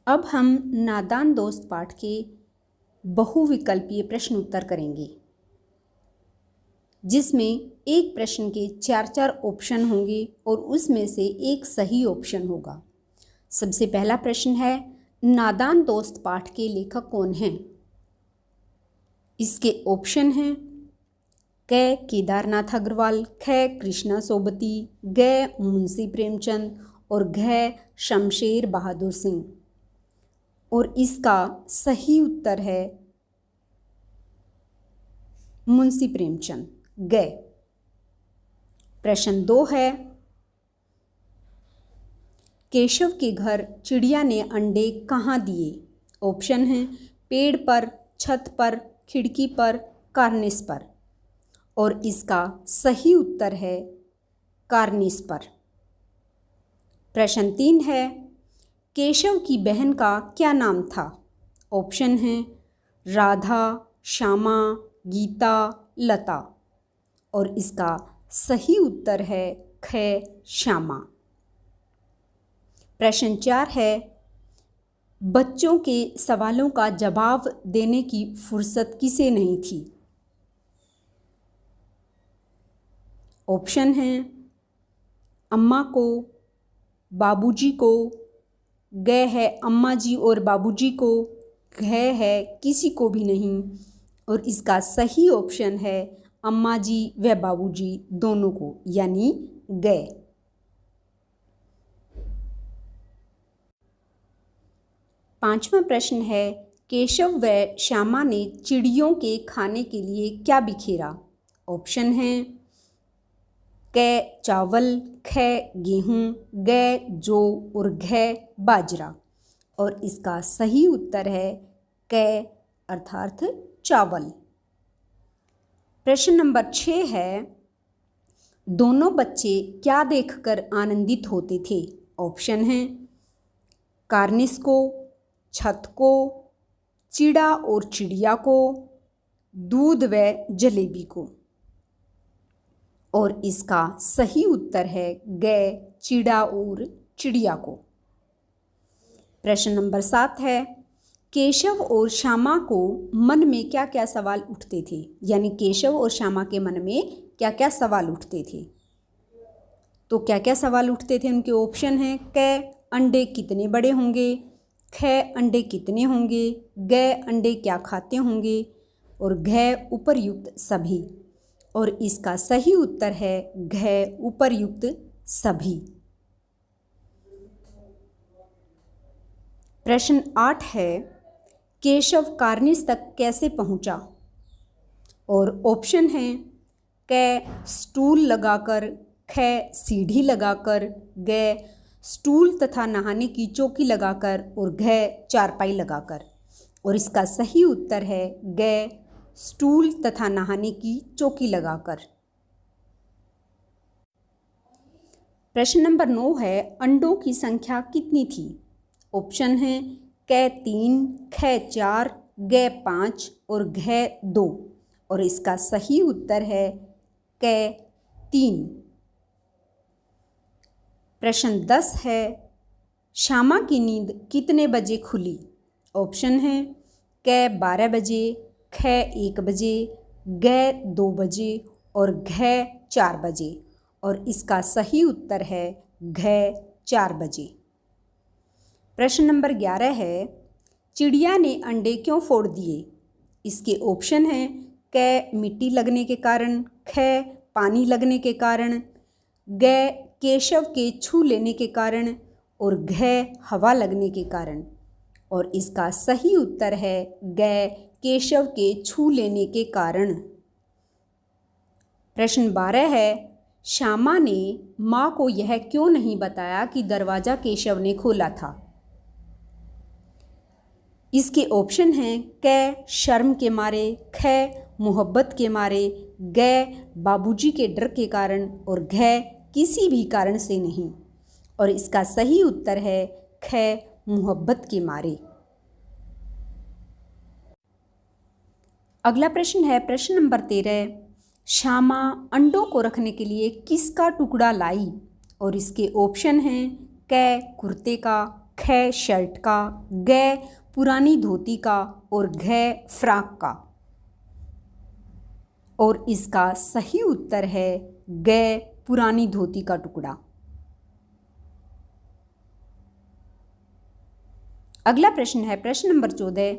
अब हम नादान दोस्त पाठ के बहुविकल्पीय प्रश्न उत्तर करेंगे, जिसमें एक प्रश्न के 4 ऑप्शन होंगे और उसमें से एक सही ऑप्शन होगा। सबसे पहला प्रश्न है, नादान दोस्त पाठ के लेखक कौन हैं? इसके ऑप्शन हैं क केदारनाथ अग्रवाल, ख कृष्णा सोबती, ग मुंशी प्रेमचंद और घ शमशेर बहादुर सिंह। और इसका सही उत्तर है मुंशी प्रेमचंद, ग। प्रश्न 2 है, केशव के घर चिड़िया ने अंडे कहाँ दिए? ऑप्शन हैं पेड़ पर, छत पर, खिड़की पर, कार्निस पर। और इसका सही उत्तर है कार्निस पर। प्रश्न 3 है, केशव की बहन का क्या नाम था? ऑप्शन हैं राधा, श्यामा, गीता, लता। और इसका सही उत्तर है ख श्यामा। प्रश्न 4 है, बच्चों के सवालों का जवाब देने की फुर्सत किसे नहीं थी? ऑप्शन हैं अम्मा को, बाबूजी को, ग है अम्मा जी और बाबूजी को, घ है किसी को भी नहीं। और इसका सही ऑप्शन है अम्मा जी व बाबूजी दोनों को, यानी ग। पांचवा प्रश्न है, केशव व श्यामा ने चिड़ियों के खाने के लिए क्या बिखेरा? ऑप्शन हैं क चावल, ख गेहूँ, ग जौ और घ बाजरा। और इसका सही उत्तर है क अर्थात चावल। प्रश्न नंबर 6 है, दोनों बच्चे क्या देखकर आनंदित होते थे? ऑप्शन हैं कार्निस को, छत को, चिड़ा और चिड़िया को, दूध व जलेबी को। और इसका सही उत्तर है ग चिड़ा और चिड़िया को। प्रश्न नंबर 7 है, केशव और श्यामा को मन में क्या क्या सवाल उठते थे? यानी केशव और श्यामा के मन में क्या क्या सवाल उठते थे? तो क्या क्या सवाल उठते थे? उनके ऑप्शन हैं क अंडे कितने बड़े होंगे, ख अंडे कितने होंगे, ग अंडे क्या खाते होंगे और घ उपर्युक्त सभी। और इसका सही उत्तर है घ उपर्युक्त सभी। प्रश्न 8 है, केशव कार्निस तक कैसे पहुंचा? और ऑप्शन हैं क स्टूल लगाकर, ख सीढ़ी लगाकर, ग स्टूल तथा नहाने की चौकी लगाकर और घ चारपाई लगाकर। और इसका सही उत्तर है ग स्टूल तथा नहाने की चौकी लगाकर। प्रश्न नंबर 9 है, अंडों की संख्या कितनी थी? ऑप्शन हैं क 3, ख 4, ग 5 और घ 2। और इसका सही उत्तर है क 3। प्रश्न 10 है, श्यामा की नींद कितने बजे खुली? ऑप्शन हैं क 12 बजे, ख 1 बजे, ग 2 बजे और घ 4 बजे। और इसका सही उत्तर है घ 4 बजे। प्रश्न नंबर 11 है, चिड़िया ने अंडे क्यों फोड़ दिए? इसके ऑप्शन हैं क मिट्टी लगने के कारण, ख पानी लगने के कारण, ग केशव के छू लेने के कारण और घ हवा लगने के कारण। और इसका सही उत्तर है ग केशव के छू लेने के कारण। प्रश्न 12 है, श्यामा ने माँ को यह क्यों नहीं बताया कि दरवाज़ा केशव ने खोला था? इसके ऑप्शन हैं क शर्म के मारे, ख मोहब्बत के मारे, ग बाबूजी के डर के कारण और घ किसी भी कारण से नहीं। और इसका सही उत्तर है ख मोहब्बत के मारे। अगला प्रश्न है प्रश्न नंबर 13, श्यामा अंडों को रखने के लिए किसका टुकड़ा लाई? और इसके ऑप्शन हैं क कुर्ते का, ख शर्ट का, ग पुरानी धोती का और घ फ्रॉक का। और इसका सही उत्तर है ग पुरानी धोती का टुकड़ा। अगला प्रश्न है प्रश्न नंबर 14।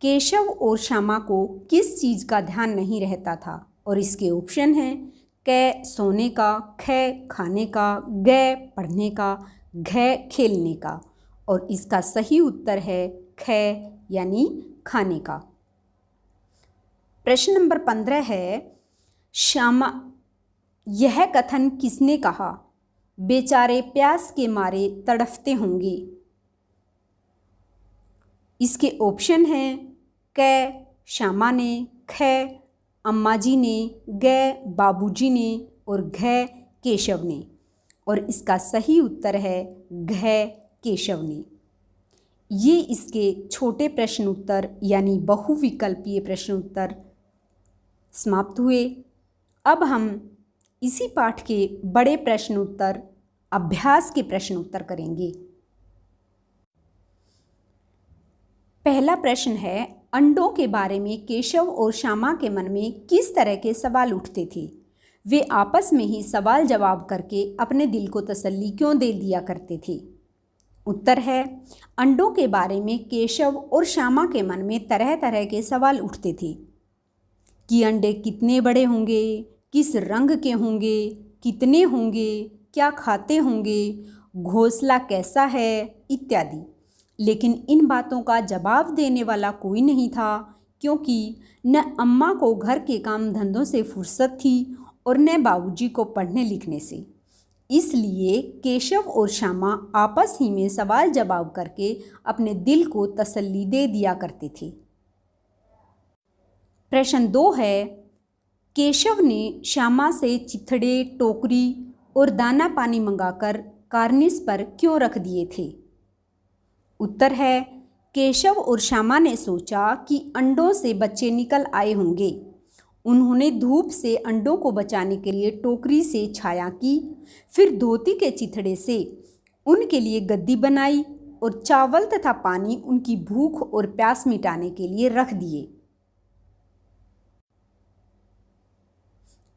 केशव और श्यामा को किस चीज़ का ध्यान नहीं रहता था? और इसके ऑप्शन हैं क सोने का, ख खाने का, ग पढ़ने का, घ खेलने का। और इसका सही उत्तर है ख यानी खाने का। प्रश्न नंबर 15 है श्यामा, यह कथन किसने कहा? बेचारे प्यास के मारे तड़फते होंगे। इसके ऑप्शन हैं क श्यामा ने, ख अम्मा जी ने, ग बाबूजी ने और घ केशव ने। और इसका सही उत्तर है घ केशव ने। ये इसके छोटे प्रश्न उत्तर यानी बहुविकल्पीय प्रश्न उत्तर समाप्त हुए। अब हम इसी पाठ के बड़े प्रश्न उत्तर अभ्यास के प्रश्न उत्तर करेंगे। पहला प्रश्न है अंडों के बारे में केशव और श्यामा के मन में किस तरह के सवाल उठते थे? वे आपस में ही सवाल जवाब करके अपने दिल को तसल्ली क्यों दे दिया करते थे? उत्तर है अंडों के बारे में केशव और श्यामा के मन में तरह तरह के सवाल उठते थे कि अंडे कितने बड़े होंगे, किस रंग के होंगे, कितने होंगे, क्या खाते होंगे, घोंसला कैसा है इत्यादि। लेकिन इन बातों का जवाब देने वाला कोई नहीं था, क्योंकि न अम्मा को घर के काम धंधों से फुर्सत थी और न बाबूजी को पढ़ने लिखने से। इसलिए केशव और श्यामा आपस ही में सवाल जवाब करके अपने दिल को तसल्ली दे दिया करते थे। प्रश्न 2 है केशव ने श्यामा से चिथड़े, टोकरी और दाना पानी मंगाकर कार्निस पर क्यों रख दिए थे? उत्तर है केशव और श्यामा ने सोचा कि अंडों से बच्चे निकल आए होंगे। उन्होंने धूप से अंडों को बचाने के लिए टोकरी से छाया की, फिर धोती के चिथड़े से उनके लिए गद्दी बनाई और चावल तथा पानी उनकी भूख और प्यास मिटाने के लिए रख दिए।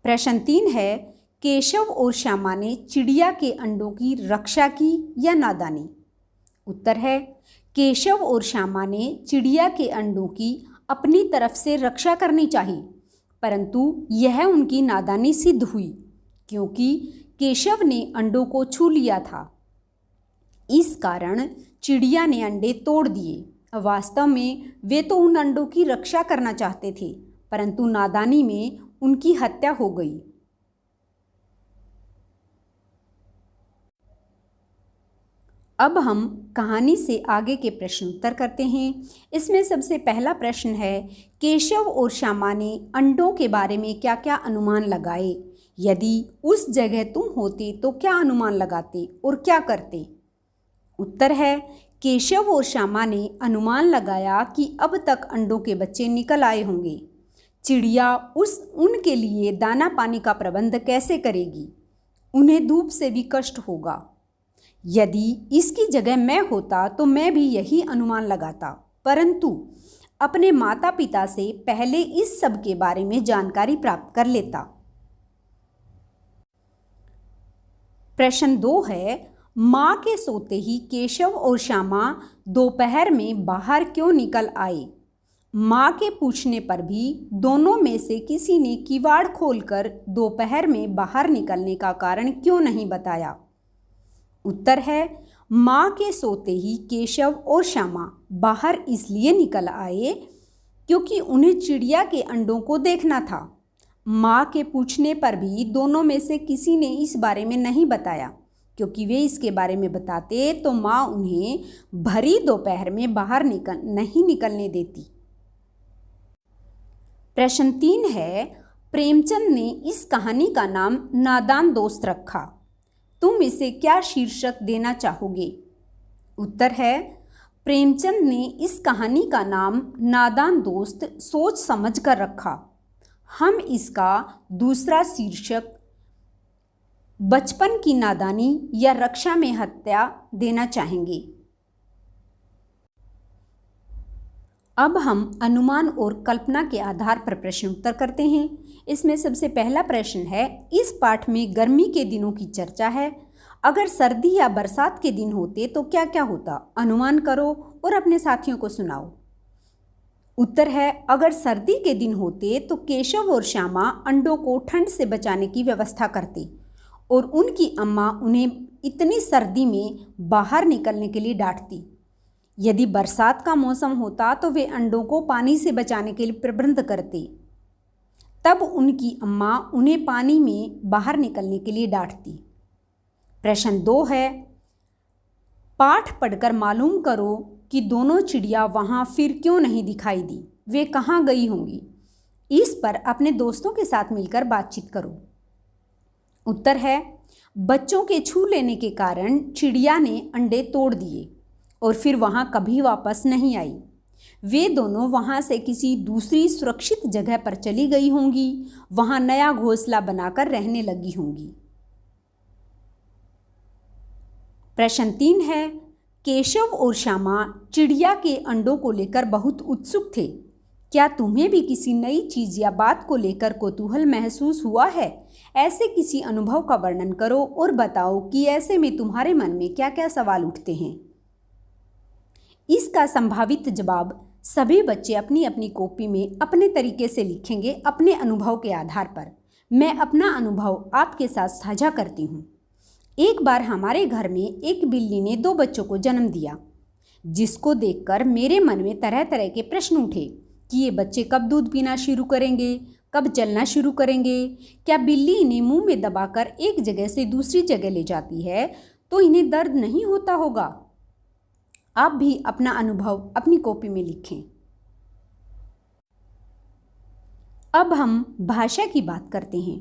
प्रश्न 3 है केशव और श्यामा ने चिड़िया के अंडों की रक्षा की या नादानी? उत्तर है केशव और श्यामा ने चिड़िया के अंडों की अपनी तरफ से रक्षा करनी चाहिए, परंतु यह उनकी नादानी सिद्ध हुई, क्योंकि केशव ने अंडों को छू लिया था। इस कारण चिड़िया ने अंडे तोड़ दिए। वास्तव में वे तो उन अंडों की रक्षा करना चाहते थे, परंतु नादानी में उनकी हत्या हो गई। अब हम कहानी से आगे के प्रश्न उत्तर करते हैं। इसमें सबसे पहला प्रश्न है केशव और श्यामा ने अंडों के बारे में क्या क्या अनुमान लगाए? यदि उस जगह तुम होते तो क्या अनुमान लगाते और क्या करते? उत्तर है केशव और श्यामा ने अनुमान लगाया कि अब तक अंडों के बच्चे निकल आए होंगे। चिड़िया उनके लिए दाना पानी का प्रबंध कैसे करेगी? उन्हें धूप से भी कष्ट होगा। यदि इसकी जगह मैं होता तो मैं भी यही अनुमान लगाता, परंतु अपने माता पिता से पहले इस सब के बारे में जानकारी प्राप्त कर लेता। प्रश्न 2 है माँ के सोते ही केशव और श्यामा दोपहर में बाहर क्यों निकल आए? माँ के पूछने पर भी दोनों में से किसी ने किवाड़ खोलकर दोपहर में बाहर निकलने का कारण क्यों नहीं बताया? उत्तर है माँ के सोते ही केशव और श्यामा बाहर इसलिए निकल आए क्योंकि उन्हें चिड़िया के अंडों को देखना था। माँ के पूछने पर भी दोनों में से किसी ने इस बारे में नहीं बताया, क्योंकि वे इसके बारे में बताते तो माँ उन्हें भरी दोपहर में बाहर नहीं निकलने देती। प्रश्न 3 है प्रेमचंद ने इस कहानी का नाम नादान दोस्त रखा। तुम इसे क्या शीर्षक देना चाहोगे? उत्तर है प्रेमचंद ने इस कहानी का नाम नादान दोस्त सोच समझ कर रखा। हम इसका दूसरा शीर्षक बचपन की नादानी या रक्षा में हत्या देना चाहेंगे। अब हम अनुमान और कल्पना के आधार पर प्रश्न उत्तर करते हैं। इसमें सबसे पहला प्रश्न है, इस पाठ में गर्मी के दिनों की चर्चा है। अगर सर्दी या बरसात के दिन होते तो क्या क्या होता? अनुमान करो और अपने साथियों को सुनाओ। उत्तर है, अगर सर्दी के दिन होते तो केशव और श्यामा अंडों को ठंड से बचाने की व्यवस्था करते और उनकी अम्मा उन्हें इतनी सर्दी में बाहर निकलने के लिए डांटती। यदि बरसात का मौसम होता तो वे अंडों को पानी से बचाने के लिए प्रबंध करते। तब उनकी अम्मा उन्हें पानी में बाहर निकलने के लिए डांटती। प्रश्न 2 है, पाठ पढ़कर मालूम करो कि दोनों चिड़िया वहाँ फिर क्यों नहीं दिखाई दी, वे कहाँ गई होंगी। इस पर अपने दोस्तों के साथ मिलकर बातचीत करो। उत्तर है, बच्चों के छू लेने के कारण चिड़िया ने अंडे तोड़ दिए और फिर वहाँ कभी वापस नहीं आई। वे दोनों वहाँ से किसी दूसरी सुरक्षित जगह पर चली गई होंगी, वहाँ नया घोंसला बनाकर रहने लगी होंगी। प्रश्न 3 है, केशव और श्यामा चिड़िया के अंडों को लेकर बहुत उत्सुक थे। क्या तुम्हें भी किसी नई चीज़ या बात को लेकर कौतूहल महसूस हुआ है? ऐसे किसी अनुभव का वर्णन करो और बताओ कि ऐसे में तुम्हारे मन में क्या क्या सवाल उठते हैं। इसका संभावित जवाब सभी बच्चे अपनी अपनी कॉपी में अपने तरीके से लिखेंगे अपने अनुभव के आधार पर। मैं अपना अनुभव आपके साथ साझा करती हूँ। एक बार हमारे घर में एक बिल्ली ने 2 बच्चों को जन्म दिया, जिसको देखकर मेरे मन में तरह तरह के प्रश्न उठे कि ये बच्चे कब दूध पीना शुरू करेंगे, कब चलना शुरू करेंगे। क्या बिल्ली इन्हें मुंह में दबाकर एक जगह से दूसरी जगह ले जाती है तो इन्हें दर्द नहीं होता होगा? आप भी अपना अनुभव अपनी कॉपी में लिखें। अब हम भाषा की बात करते हैं।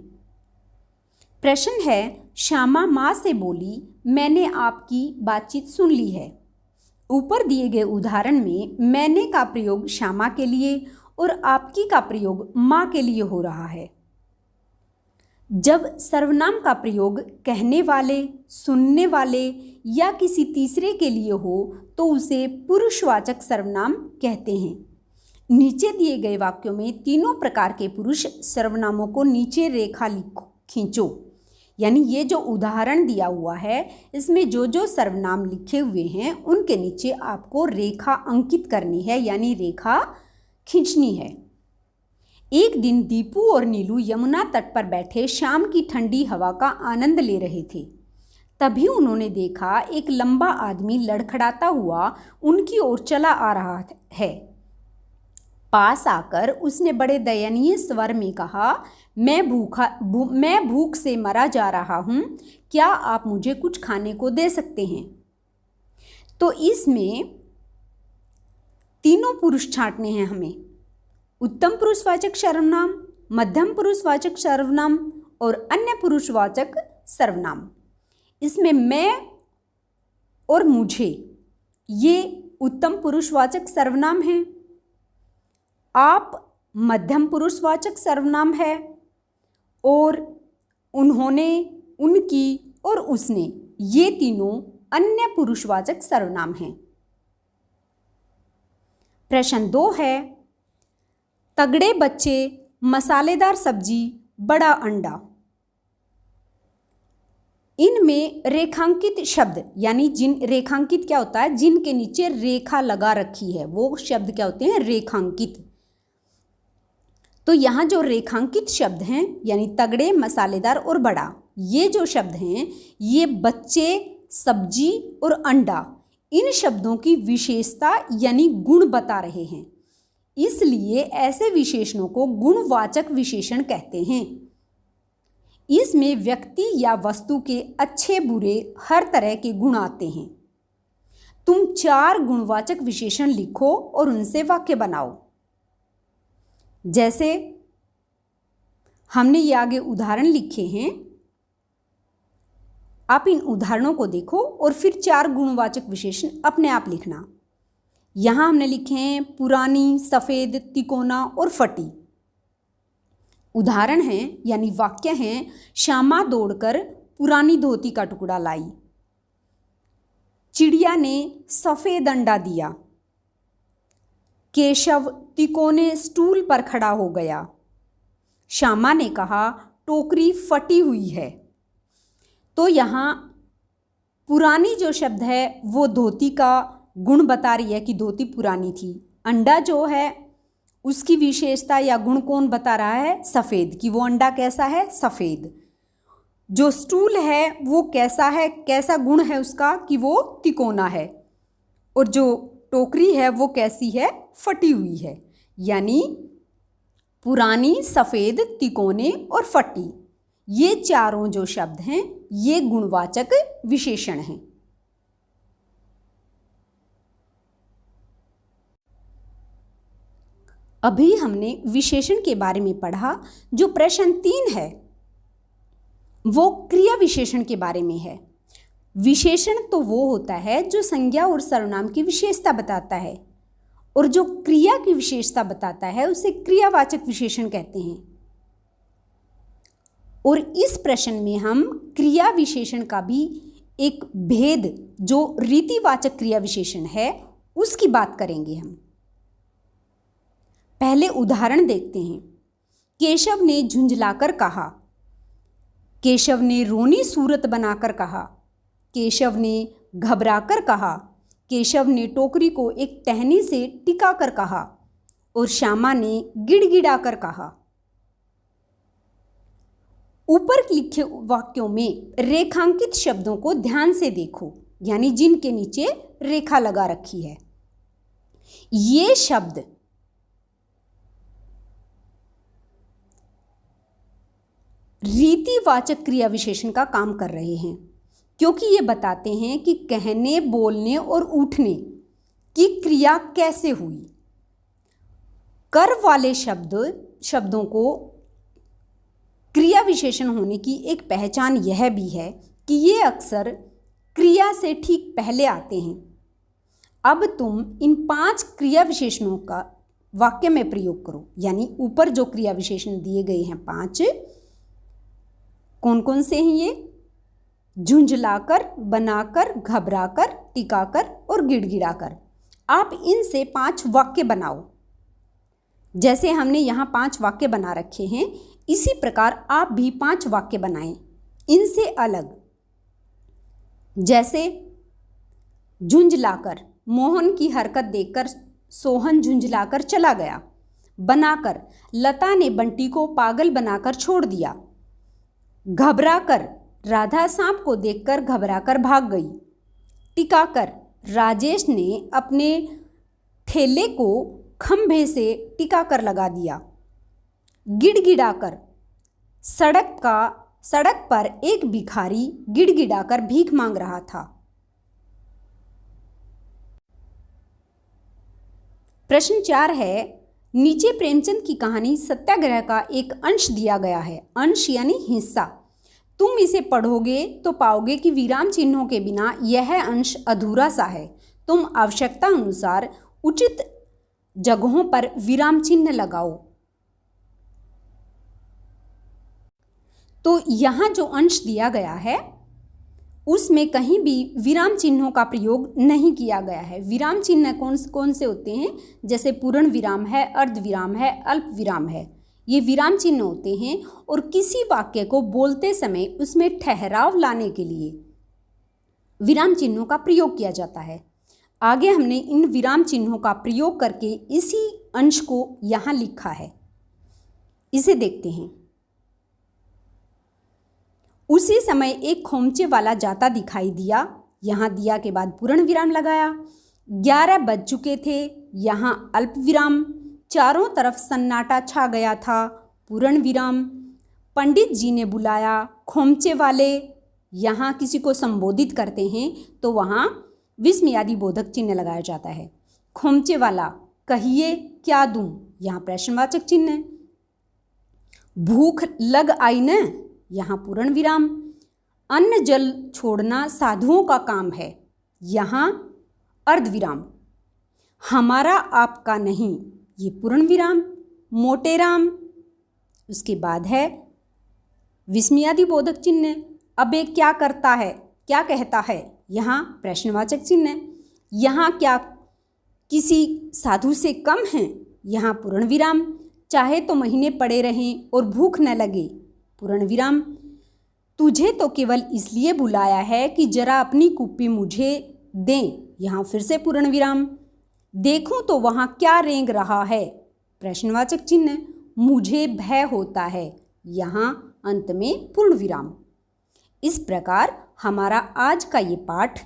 प्रश्न है, श्यामा माँ से बोली, मैंने आपकी बातचीत सुन ली है। ऊपर दिए गए उदाहरण में मैंने का प्रयोग श्यामा के लिए और आपकी का प्रयोग माँ के लिए हो रहा है। जब सर्वनाम का प्रयोग कहने वाले, सुनने वाले या किसी तीसरे के लिए हो तो उसे पुरुषवाचक सर्वनाम कहते हैं। नीचे दिए गए वाक्यों में तीनों प्रकार के पुरुष सर्वनामों को नीचे रेखा खींचो। यानी ये जो उदाहरण दिया हुआ है, इसमें जो जो सर्वनाम लिखे हुए हैं उनके नीचे आपको रेखा अंकित करनी है, यानी रेखा खींचनी है। एक दिन दीपू और नीलू यमुना तट पर बैठे शाम की ठंडी हवा का आनंद ले रहे थे। तभी उन्होंने देखा एक लंबा आदमी लड़खड़ाता हुआ उनकी ओर चला आ रहा है। पास आकर उसने बड़े दयनीय स्वर में कहा, मैं भूख से मरा जा रहा हूँ, क्या आप मुझे कुछ खाने को दे सकते हैं? तो इसमें तीनों पुरुष छांटने हैं हमें, उत्तम पुरुषवाचक सर्वनाम, मध्यम पुरुषवाचक सर्वनाम और अन्य पुरुषवाचक सर्वनाम। इसमें मैं और मुझे ये उत्तम पुरुषवाचक सर्वनाम हैं, आप मध्यम पुरुषवाचक सर्वनाम है और उन्होंने, उनकी और उसने ये तीनों अन्य पुरुषवाचक सर्वनाम हैं। प्रश्न 2 है, तगड़े बच्चे, मसालेदार सब्जी, बड़ा अंडा। इनमें रेखांकित शब्द, यानी जिन रेखांकित क्या होता है, जिनके नीचे रेखा लगा रखी है वो शब्द क्या होते हैं? रेखांकित। तो यहाँ जो रेखांकित शब्द हैं यानी तगड़े, मसालेदार और बड़ा, ये जो शब्द हैं ये बच्चे, सब्जी और अंडा, इन शब्दों की विशेषता यानी गुण बता रहे हैं। इसलिए ऐसे विशेषणों को गुणवाचक विशेषण कहते हैं। इसमें व्यक्ति या वस्तु के अच्छे बुरे हर तरह के गुण आते हैं। तुम 4 गुणवाचक विशेषण लिखो और उनसे वाक्य बनाओ। जैसे हमने ये आगे उदाहरण लिखे हैं, आप इन उदाहरणों को देखो और फिर 4 गुणवाचक विशेषण अपने आप लिखना। यहाँ हमने लिखे हैं पुरानी, सफ़ेद, तिकोना और फटी। उदाहरण हैं यानी वाक्य हैं, श्यामा दौड़कर पुरानी धोती का टुकड़ा लाई, चिड़िया ने सफ़ेद अंडा दिया, केशव तिकोने स्टूल पर खड़ा हो गया। श्यामा ने कहा, टोकरी फटी हुई है। तो यहाँ पुरानी जो शब्द है वो धोती का गुण बता रही है कि धोती पुरानी थी। अंडा जो है उसकी विशेषता या गुण कौन बता रहा है? सफ़ेद, कि वो अंडा कैसा है? सफ़ेद। जो स्टूल है वो कैसा है, कैसा गुण है उसका? कि वो तिकोना है। और जो टोकरी है वो कैसी है? फटी हुई है। यानी पुरानी, सफ़ेद, तिकोने और फटी, ये चारों जो शब्द हैं ये गुणवाचक विशेषण हैं। अभी हमने विशेषण के बारे में पढ़ा। जो प्रश्न 3 है वो क्रिया विशेषण के बारे में है। विशेषण तो वो होता है जो संज्ञा और सर्वनाम की विशेषता बताता है, और जो क्रिया की विशेषता बताता है उसे क्रियावाचक विशेषण कहते हैं। और इस प्रश्न में हम क्रिया विशेषण का भी एक भेद, जो रीतिवाचक क्रिया विशेषण है, उसकी बात करेंगे हम। पहले उदाहरण देखते हैं। केशव ने झुंझलाकर कहा, केशव ने रोनी सूरत बनाकर कहा, केशव ने घबराकर कहा, केशव ने टोकरी को एक टहनी से टिकाकर कहा, और श्यामा ने गिड़गिड़ाकर कहा। ऊपर लिखे वाक्यों में रेखांकित शब्दों को ध्यान से देखो, यानी जिनके नीचे रेखा लगा रखी है। ये शब्द रीतिवाचक क्रिया विशेषण का काम कर रहे हैं, क्योंकि ये बताते हैं कि कहने, बोलने और उठने की क्रिया कैसे हुई। कर वाले शब्दों को क्रिया विशेषण होने की एक पहचान यह भी है कि ये अक्सर क्रिया से ठीक पहले आते हैं। अब तुम इन 5 क्रिया विशेषणों का वाक्य में प्रयोग करो। यानी ऊपर जो क्रिया विशेषण दिए गए हैं 5, कौन कौन से हैं ये? झुंझलाकर, बनाकर, घबराकर, टिकाकर और गिड़गिड़ाकर। आप इनसे 5 वाक्य बनाओ। जैसे हमने यहाँ 5 वाक्य बना रखे हैं, इसी प्रकार आप भी 5 वाक्य बनाएं इनसे अलग। जैसे झुंझलाकर, मोहन की हरकत देखकर सोहन झुंझलाकर चला गया। बनाकर, लता ने बंटी को पागल बनाकर छोड़ दिया। घबराकर, राधा सांप को देखकर घबराकर भाग गई। टिकाकर, राजेश ने अपने ठेले को खंभे से टिकाकर लगा दिया। गिड़गिड़ाकर, सड़क पर एक भिखारी गिड़गिड़ाकर भीख मांग रहा था। प्रश्न 4 है, नीचे प्रेमचंद की कहानी सत्याग्रह का एक अंश दिया गया है। अंश यानी हिस्सा। तुम इसे पढ़ोगे तो पाओगे कि विराम चिन्हों के बिना यह अंश अधूरा सा है। तुम आवश्यकता अनुसार उचित जगहों पर विराम चिन्ह लगाओ। तो यहाँ जो अंश दिया गया है उसमें कहीं भी विराम चिन्हों का प्रयोग नहीं किया गया है। विराम चिन्ह कौन से होते हैं? जैसे पूर्ण विराम है, अर्ध विराम है, अल्प विराम है। ये विराम चिन्ह होते हैं और किसी वाक्य को बोलते समय उसमें ठहराव लाने के लिए विराम चिन्हों का प्रयोग किया जाता है। आगे हमने इन विराम चिन्हों का प्रयोग करके इसी अंश को यहाँ लिखा है, इसे देखते हैं। उसी समय एक खोमचे वाला जाता दिखाई दिया। यहाँ दिया के बाद पूर्ण विराम लगाया। 11 बज चुके थे। यहाँ अल्प विराम। चारों तरफ सन्नाटा छा गया था। पूर्ण विराम। पंडित जी ने बुलाया। खोमचे वाले, यहाँ किसी को संबोधित करते हैं तो वहाँ विस्मयादि बोधक चिन्ह लगाया जाता है। खोमचे वाला, कहिए क्या दूं, यहाँ प्रश्नवाचक चिन्ह है। भूख लग आई न, यहाँ पूर्ण विराम। अन्न जल छोड़ना साधुओं का काम है, यहाँ अर्धविराम। हमारा आपका नहीं, ये पूर्ण विराम। मोटे राम, उसके बाद है विस्मयादि बोधक चिन्ह। अबे क्या करता है, क्या कहता है, यहाँ प्रश्नवाचक चिन्ह है। यहाँ किसी साधु से कम हैं, यहाँ पूर्ण विराम। चाहे तो महीने पड़े रहें और भूख न लगे, पूर्ण विराम। तुझे तो केवल इसलिए बुलाया है कि जरा अपनी कुप्पी मुझे दें, यहाँ फिर से पूर्ण विराम। देखूं तो वहाँ क्या रेंग रहा है, प्रश्नवाचक चिन्ह। मुझे भय होता है, यहाँ अंत में पूर्ण विराम। इस प्रकार हमारा आज का ये पाठ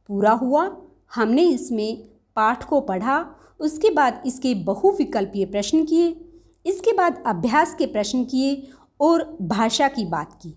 पूरा हुआ। हमने इसमें पाठ को पढ़ा, उसके बाद इसके बहुविकल्पीय प्रश्न किए, इसके बाद अभ्यास के प्रश्न किए और भाषा की बात की।